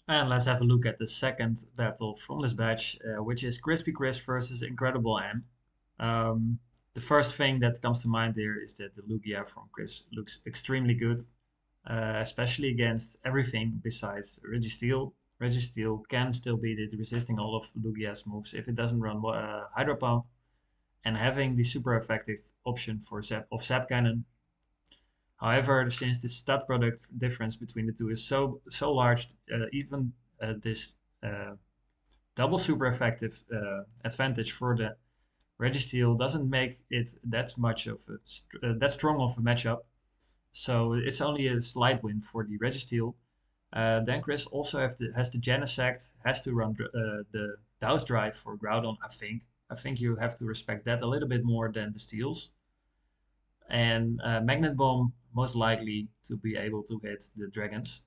And let's have a look at the second battle from this batch, which is ChrispyChris versus IncredibleAn. Um, the first thing that comes to mind there is that the Lugia from Chris looks extremely good, especially against everything besides Registeel. Registeel can still beat it, resisting all of Lugia's moves if it doesn't run Hydro Pump, and having the super effective option for Zap Cannon. However, since the stat product difference between the two is so large, even this uh, double super effective advantage for the Registeel doesn't make it that much of that strong of a matchup. So it's only a slight win for the Registeel. Then Chris also has the Genesect, has to run the Douse Drive for Groudon, I think. I think you have to respect that a little bit more than the Steels. And Magnet Bomb most likely to be able to hit the Dragons.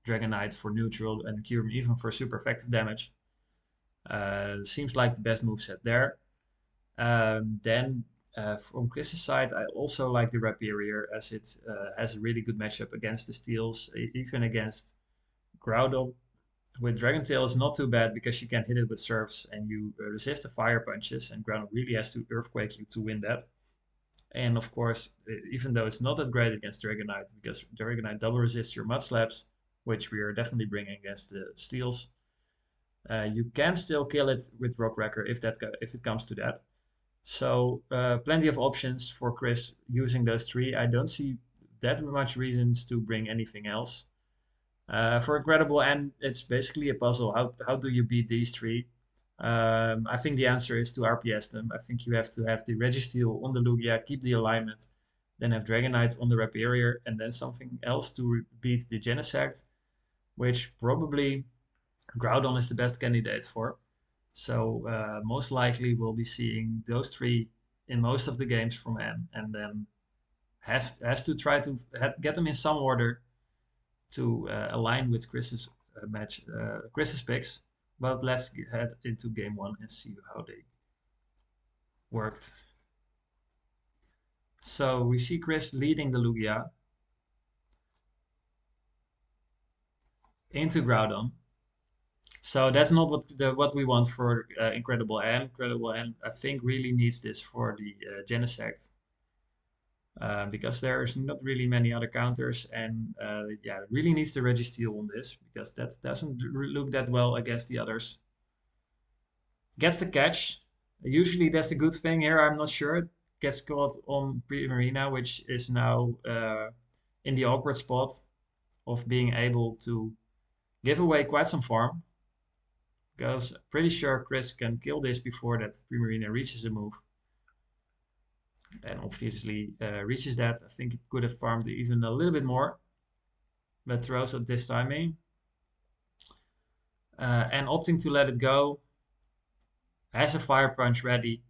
Dragonite for neutral and Kyurem even for super effective damage. Seems like the best moveset there. Then from Chris's side, I also like the Rhyperior as it has a really good matchup against the Steels, even against Groudon. With Dragon Tail is not too bad because you can hit it with Surfs and you resist the Fire Punches, and Groudon really has to Earthquake you to win that. And of course, even though it's not that great against Dragonite, because Dragonite double resists your Mud Slaps, which we are definitely bringing against the Steels, you can still kill it with Rock Wrecker if it comes to that. So plenty of options for Chris using those three. I don't see that much reasons to bring anything else. For IncredibleAn, it's basically a puzzle. How do you beat these three? I think the answer is to RPS them. I think you have to have the Registeel on the Lugia, keep the alignment, then have Dragonite on the Rhyperior, and then something else to beat the Genesect, which probably Groudon is the best candidate for. So most likely we'll be seeing those three in most of the games from N, and then has to try to get them in some order to align with Chris's picks. But let's head into game one and see how they worked. So we see Chris leading the Lugia into Groudon. So that's not what we want for IncredibleAn. IncredibleAn, I think, really needs this for the Genesect. Because there's not really many other counters, and yeah, it really needs the Registeel on this because that doesn't look that well against the others. Gets the catch. Usually that's a good thing here. I'm not sure. Gets caught on Primarina, which is now in the awkward spot of being able to give away quite some farm. Because pretty sure Chris can kill this before that Primarina reaches a move. And obviously reaches that. I think it could have farmed even a little bit more. But throws at this timing. And opting to let it go. Has a Fire Punch ready.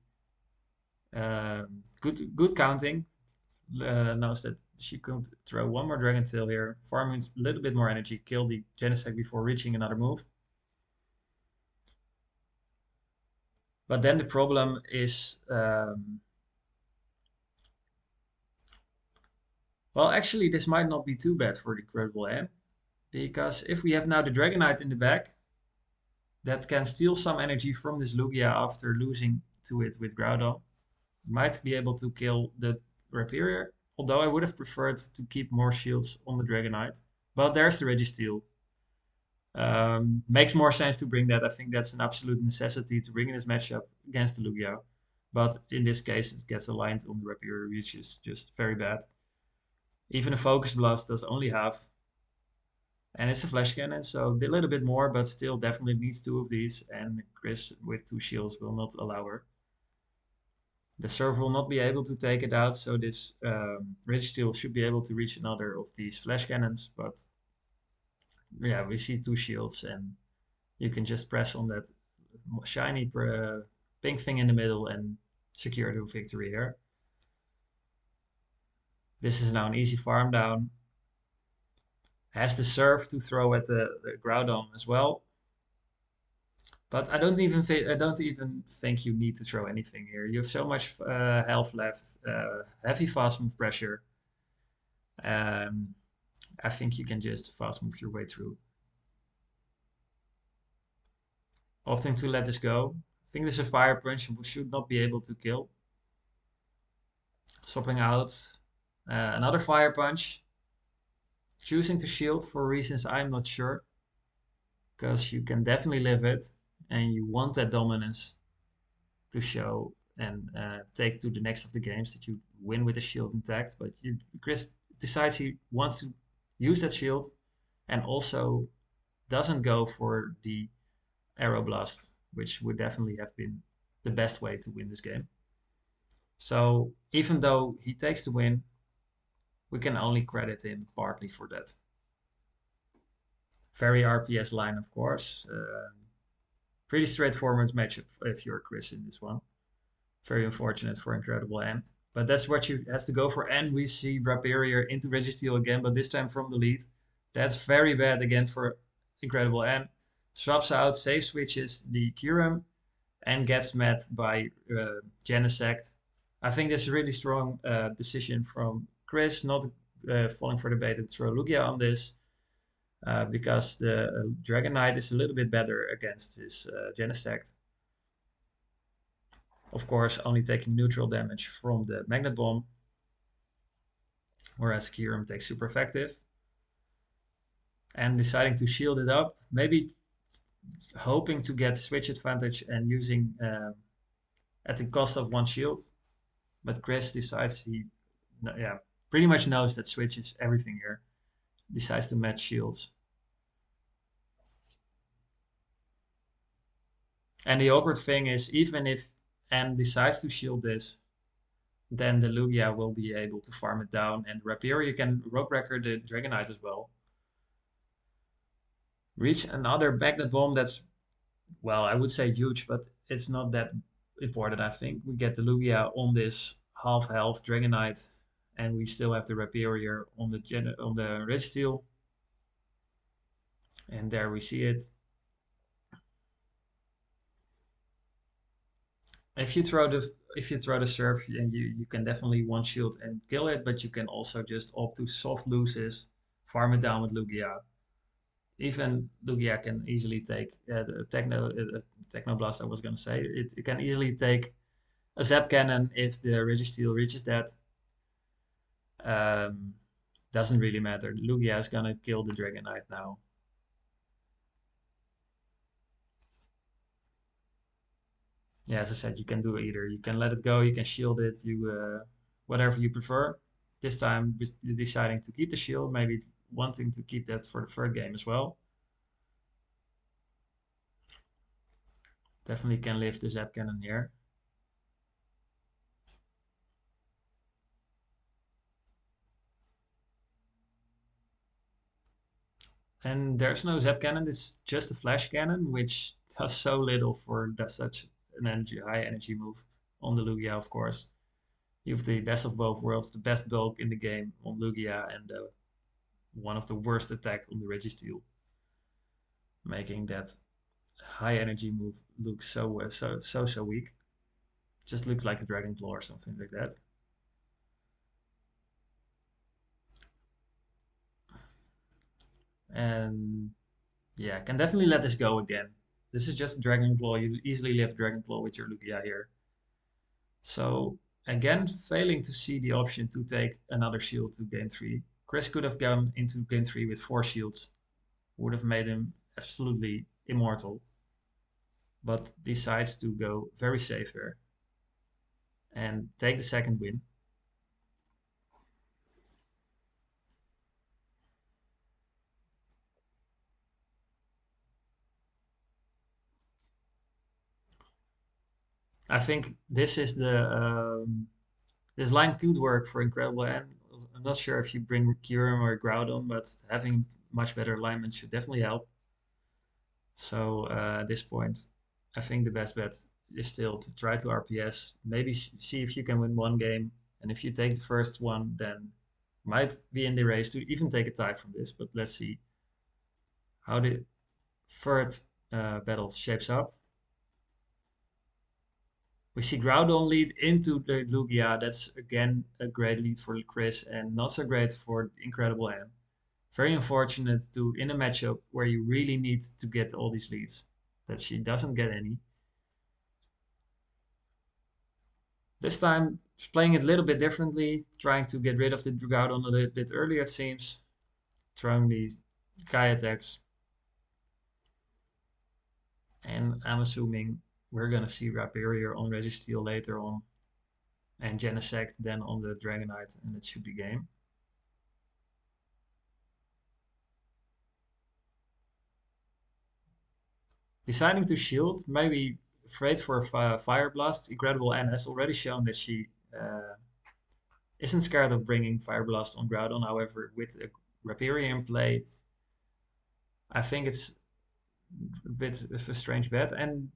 Good counting. Knows that she could throw one more Dragon Tail here, farming a little bit more energy, kill the Genesect before reaching another move. But then the problem is, well, actually, this might not be too bad for the IncredibleAn, because if we have now the Dragonite in the back, that can steal some energy from this Lugia after losing to it with Groudon, might be able to kill the Rhyperior, although I would have preferred to keep more shields on the Dragonite. But there's the Registeel. Makes more sense to bring that. I think that's an absolute necessity to bring in this matchup against the Lugia. But in this case, it gets aligned on the Rhyperior, which is just very bad. Even a Focus Blast does only half. And it's a Flash Cannon, so a little bit more, but still definitely needs two of these. And Chris, with two shields, will not allow her. The server will not be able to take it out, so this Registeel should be able to reach another of these Flash Cannons. But yeah, we see two shields, and you can just press on that shiny pink thing in the middle and secure the victory here. This is now an easy farm down. Has the Surf to throw at the Groudon as well. But I don't even think you need to throw anything here. You have so much health left, heavy fast move pressure. I think you can just fast move your way through. Opting to let this go. I think this is a fire punch and should not be able to kill. Swapping out another fire punch. Choosing to shield for reasons I'm not sure. Because you can definitely live it. And you want that dominance to show and take to the next of the games that you win with the shield intact. But Chris decides he wants to use that shield and also doesn't go for the arrow blast, which would definitely have been the best way to win this game. So even though he takes the win, we can only credit him partly for that. Very RPS line, of course. Pretty straightforward matchup if you're Chris in this one. Very unfortunate for IncredibleAn. But that's what she has to go for. And we see Rapirier into Registeel again, but this time from the lead. That's very bad again for IncredibleAn. Swaps out, save switches the Kyurem, and gets met by Genesect. I think this is a really strong decision from Chris, not falling for the bait and throw Lugia on this. Because the Dragon Knight is a little bit better against this Genesect. Of course, only taking neutral damage from the Magnet Bomb, whereas Kyurem takes super effective. And deciding to shield it up, maybe hoping to get switch advantage and using at the cost of one shield. But Chris decides yeah, pretty much knows that switch is everything here. Decides to match shields. And the awkward thing is, even if N decides to shield this, then the Lugia will be able to farm it down, and Rapirier can Rope Wrecker the Dragonite as well. Reach another Magnet Bomb that's, well, I would say huge, but it's not that important, I think. We get the Lugia on this half health Dragonite, and we still have the Rapirier on the Registeel. And there we see it. If you throw the surf, and you can definitely one shield and kill it, but you can also just opt to soft loses, farm it down with Lugia. Even Lugia can easily take the Techno Blast. I was gonna say it can easily take a Zap Cannon if the Registeel reaches that. Doesn't really matter. Lugia is gonna kill the Dragonite now. Yeah, as I said, you can do either. You can let it go, you can shield it, whatever you prefer. This time, deciding to keep the shield, maybe wanting to keep that for the third game as well. Definitely can lift the Zap Cannon here. And there's no Zap Cannon, it's just a Flash Cannon, which does so little for such an high energy move on the Lugia, of course. You have the best of both worlds, the best bulk in the game on Lugia, and one of the worst attack on the Registeel, making that high energy move look so weak. Just looks like a Dragon Claw or something like that. And yeah, can definitely let this go again. This is just a Dragon Claw. You easily live Dragon Claw with your Lugia here. So again, failing to see the option to take another shield to game 3. Chris could have gone into game 3 with 4 shields. Would have made him absolutely immortal. But decides to go very safe here. And take the second win. I think this is this line could work for IncredibleAn. I'm not sure if you bring Kyurem or Groudon, but having much better alignment should definitely help. So at this point, I think the best bet is still to try to RPS. Maybe see if you can win one game, and if you take the first one, then might be in the race to even take a tie from this. But let's see how the third battle shapes up. We see Groudon lead into the Lugia. That's again a great lead for Chris and not so great for IncredibleAn. Very unfortunate to in a matchup where you really need to get all these leads. that she doesn't get any. This time, she's playing it a little bit differently, trying to get rid of the Groudon a little bit earlier, it seems. Throwing these Sky attacks. And I'm assuming we're going to see Rhyperior on Registeel later on. And Genesect then on the Dragonite, and it should be game. Deciding to shield, maybe afraid for a Fire Blast. IncredibleAn has already shown that she isn't scared of bringing Fire Blast on Groudon. However, with a Rhyperior in play, I think it's a bit of a strange bet. And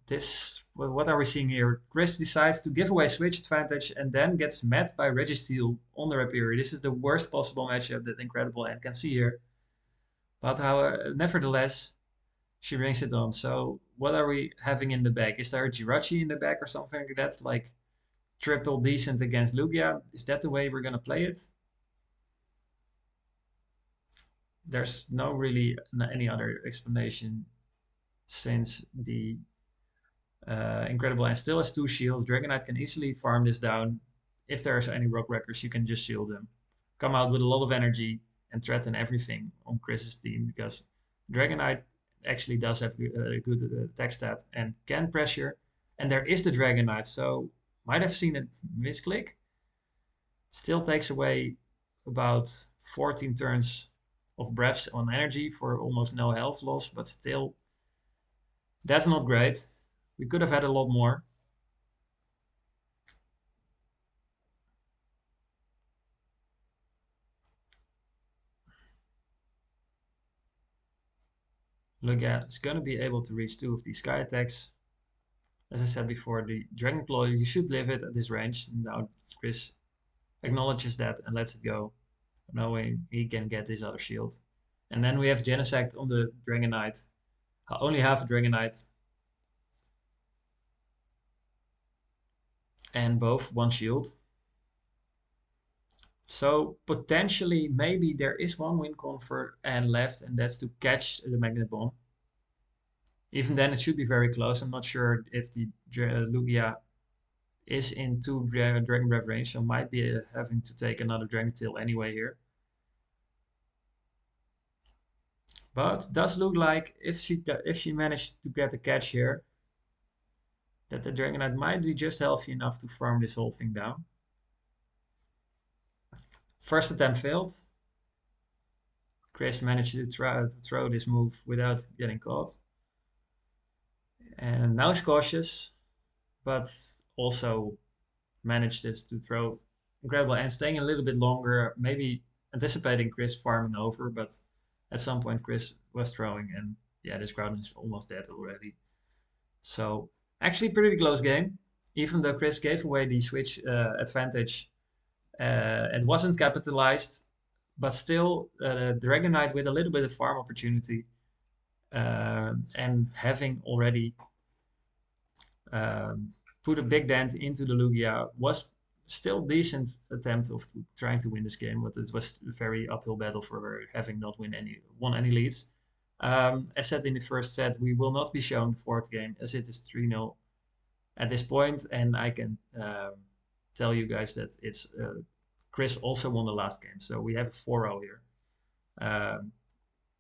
this, what are we seeing here? Chris decides to give away switch advantage and then gets met by Registeel on the Rhyperior. This is the worst possible matchup that IncredibleAn can see here. But nevertheless, she brings it on. So what are we having in the back? Is there a Jirachi in the back or something like that? Like triple decent against Lugia? Is that the way we're going to play it? There's no really any other explanation since the IncredibleAn still has 2 shields. Dragonite can easily farm this down. If there's any Rock Wreckers, you can just shield them. Come out with a lot of energy and threaten everything on Chris's team because Dragonite actually does have a good attack stat and can pressure. And there is the Dragonite, so might have seen it misclick. Still takes away about 14 turns of breaths on energy for almost no health loss, but still, that's not great. We could have had a lot more. Lugia is going to be able to reach 2 of these Sky attacks. As I said before, the Dragon Claw, you should live it at this range. Now Chris acknowledges that and lets it go, knowing he can get this other shield. And then we have Genesect on the Dragonite. Only half a Dragonite. And both 1 shield. So potentially, maybe there is 1 win con for Anne left, and that's to catch the Magnet Bomb. Even then, it should be very close. I'm not sure if the Lugia is in 2 Dragon Breath range, so might be having to take another Dragon Tail anyway here. But does look like if she managed to get the catch here, that the Dragonite might be just healthy enough to farm this whole thing down. First attempt failed. Chris managed to throw this move without getting caught. And now he's cautious, but also managed this to throw incredible and staying a little bit longer, maybe anticipating Chris farming over, but at some point Chris was throwing, and yeah, this Groudon is almost dead already. So actually pretty close game, even though Chris gave away the switch advantage. It wasn't capitalized, but still Dragonite with a little bit of farm opportunity and having already put a big dent into the Lugia was still decent attempt of trying to win this game, but it was a very uphill battle for her, having not won any leads. As said in the first set, we will not be shown the 4th game as it is 3-0 at this point, and I can tell you guys that it's Chris also won the last game, so we have a 4-0 here.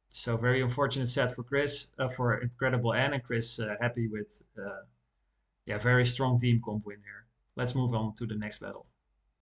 So very unfortunate set for Chris, for IncredibleAn, and Chris happy with yeah, very strong team comp win here. Let's move on to the next battle.